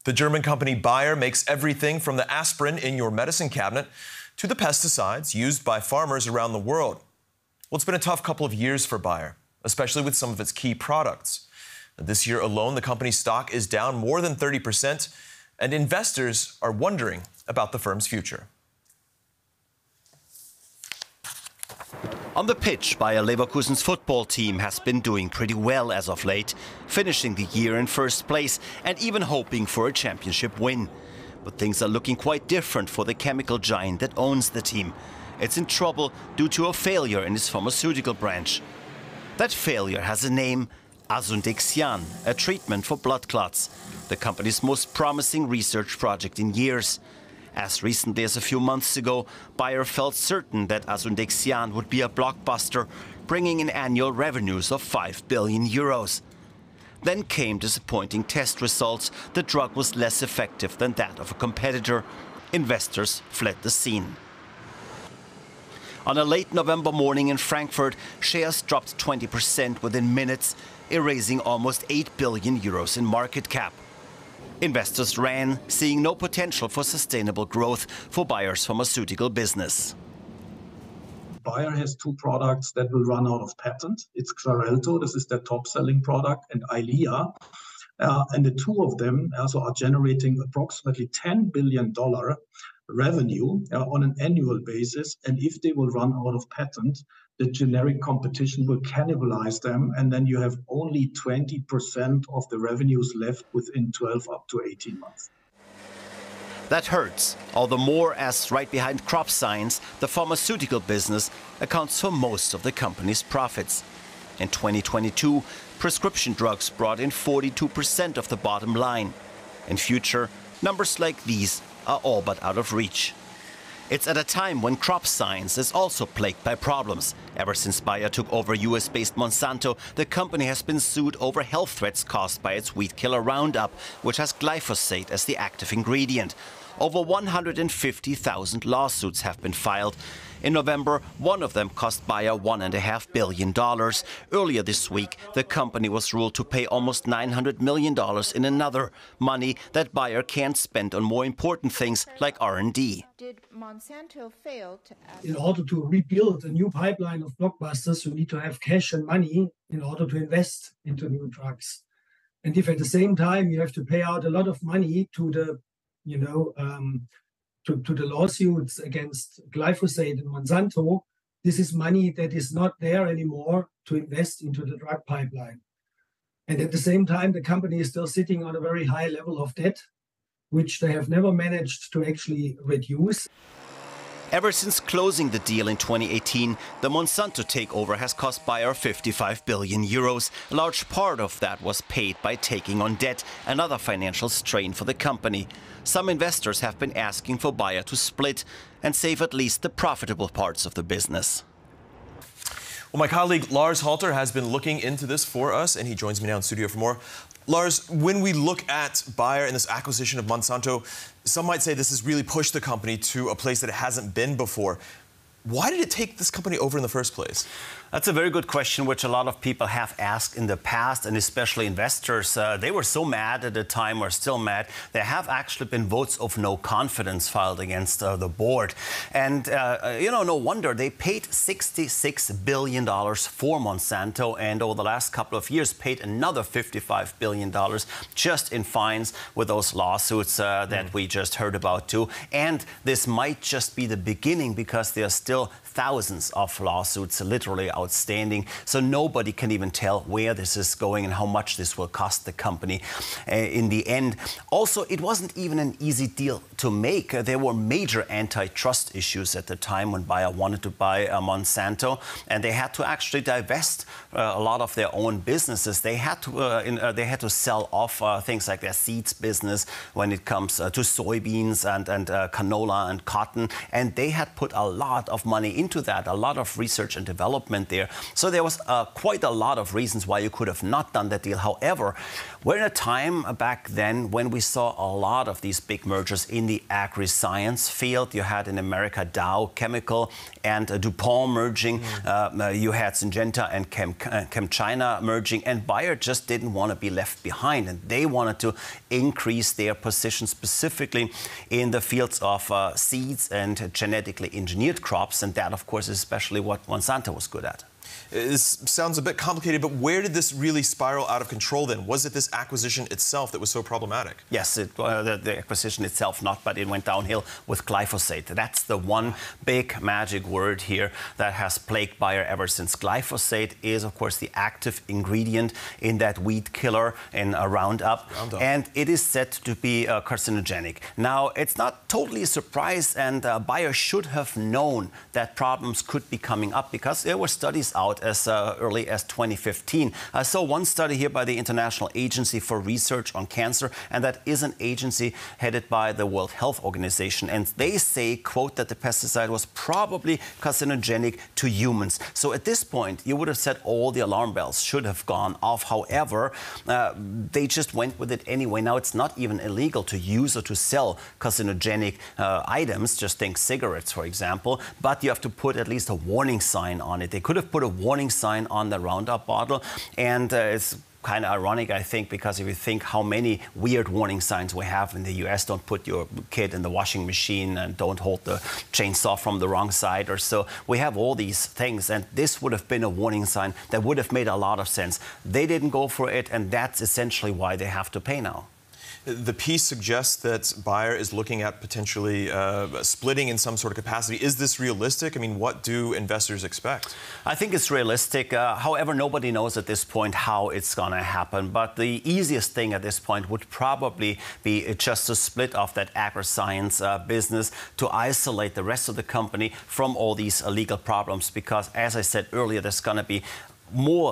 The German company Bayer makes everything from the aspirin in your medicine cabinet to the pesticides used by farmers around the world. Well, it's been a tough couple of years for Bayer, especially with some of its key products. This year alone, the company's stock is down more than 30%, and investors are wondering about the firm's future. On the pitch, Bayer Leverkusen's football team has been doing pretty well as of late, finishing the year in first place and even hoping for a championship win. But things are looking quite different for the chemical giant that owns the team. It's in trouble due to a failure in its pharmaceutical branch. That failure has a name: Asundexian, a treatment for blood clots, the company's most promising research project in years. As recently as a few months ago, Bayer felt certain that Asundexian would be a blockbuster, bringing in annual revenues of 5 billion euros. Then came disappointing test results. The drug was less effective than that of a competitor. Investors fled the scene. On a late November morning in Frankfurt, shares dropped 20% within minutes, erasing almost 8 billion euros in market cap. Investors ran, seeing no potential for sustainable growth for Bayer's pharmaceutical business. Bayer has two products that will run out of patent. It's Xarelto, this is their top-selling product, and Eylea. And the two of them also are generating approximately $10 billion revenue on an annual basis. And if they will run out of patent, the generic competition will cannibalize them. And then you have only 20% of the revenues left within 12 up to 18 months. That hurts, all the more as right behind crop science, the pharmaceutical business accounts for most of the company's profits. In 2022, prescription drugs brought in 42% of the bottom line. In future, numbers like these are all but out of reach. It's at a time when crop science is also plagued by problems. Ever since Bayer took over US-based Monsanto, the company has been sued over health threats caused by its weed killer Roundup, which has glyphosate as the active ingredient. Over 150,000 lawsuits have been filed. In November, one of them cost Bayer $1.5 billion. Earlier this week, the company was ruled to pay almost $900 million in another, money that Bayer can't spend on more important things like R&D. Did Monsanto fail to add... In order to rebuild a new pipeline of blockbusters, you need to have cash and money in order to invest into new drugs. And if at the same time you have to pay out a lot of money to the to the lawsuits against glyphosate and Monsanto, this is money that is not there anymore to invest into the drug pipeline. And at the same time, the company is still sitting on a very high level of debt, which they have never managed to actually reduce. Ever since closing the deal in 2018, the Monsanto takeover has cost Bayer 55 billion euros. A large part of that was paid by taking on debt, another financial strain for the company. Some investors have been asking for Bayer to split and save at least the profitable parts of the business. Well, my colleague Lars Halter has been looking into this for us, and he joins me now in studio for more. Lars, when we look at Bayer and this acquisition of Monsanto, some might say this has really pushed the company to a place that it hasn't been before. Why did it take this company over in the first place? That's a very good question, which a lot of people have asked in the past, and especially investors. They were so mad at the time, or still mad. There have actually been votes of no confidence filed against the board. And, no wonder. They paid $66 billion for Monsanto, and over the last couple of years paid another $55 billion just in fines with those lawsuits that we just heard about too. And this might just be the beginning, because there are still thousands of lawsuits literally outstanding. So nobody can even tell where this is going and how much this will cost the company in the end. Also, it wasn't even an easy deal to make. There were major antitrust issues at the time when Bayer wanted to buy Monsanto, and they had to actually divest a lot of their own businesses. They had to sell off things like their seeds business when it comes to soybeans and canola and cotton, and they had put a lot of money into that, a lot of research and development there. So there was quite a lot of reasons why you could have not done that deal. However, we're in a time back then when we saw a lot of these big mergers in the agri-science field. You had in America Dow Chemical and DuPont merging. You had Syngenta and ChemChina merging, and Bayer just didn't want to be left behind, and they wanted to increase their position specifically in the fields of seeds and genetically engineered crops, and that, of course, is especially what Monsanto was good at. This sounds a bit complicated, but where did this really spiral out of control then? Was it this acquisition itself that was so problematic? Yes, the acquisition itself not, but it went downhill with glyphosate. That's the one big magic word here that has plagued Bayer ever since. Glyphosate is, of course, the active ingredient in that weed killer in Roundup, and it is said to be carcinogenic. Now, it's not totally a surprise, and Bayer should have known that problems could be coming up because there were studies out as early as 2015. I saw one study here by the International Agency for Research on Cancer, and that is an agency headed by the World Health Organization. And they say, quote, that the pesticide was probably carcinogenic to humans. So at this point, you would have said all the alarm bells should have gone off. However, they just went with it anyway. Now, it's not even illegal to use or to sell carcinogenic items. Just think cigarettes, for example. But you have to put at least a warning sign on it. They could have put a warning sign on the Roundup bottle, and it's kind of ironic, I think, because if you think how many weird warning signs we have in the US, don't put your kid in the washing machine and don't hold the chainsaw from the wrong side or so. We have all these things, and this would have been a warning sign that would have made a lot of sense. They didn't go for it, and that's essentially why they have to pay now. The piece suggests that Bayer is looking at potentially splitting in some sort of capacity. Is this realistic? I mean, what do investors expect? I think it's realistic. However, nobody knows at this point how it's going to happen. But the easiest thing at this point would probably be just to split off that agri-science business, to isolate the rest of the company from all these legal problems. Because, as I said earlier, there's going to be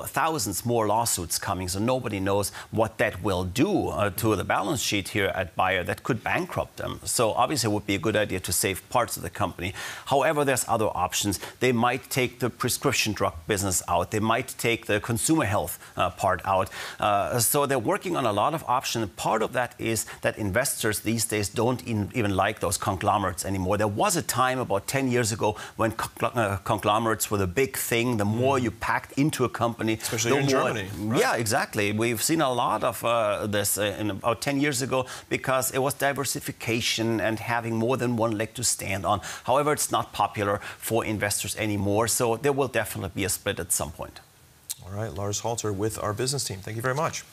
thousands more lawsuits coming, so nobody knows what that will do to the balance sheet here at Bayer. That could bankrupt them. So obviously it would be a good idea to save parts of the company. However, there's other options. They might take the prescription drug business out. They might take the consumer health part out. So they're working on a lot of options. Part of that is that investors these days don't even like those conglomerates anymore. There was a time about 10 years ago when conglomerates were the big thing. The more you packed into a company, especially in Germany. Right? Yeah, exactly. We've seen a lot of this in about 10 years ago because it was diversification and having more than one leg to stand on. However, it's not popular for investors anymore, so there will definitely be a split at some point. All right, Lars Halter with our business team. Thank you very much.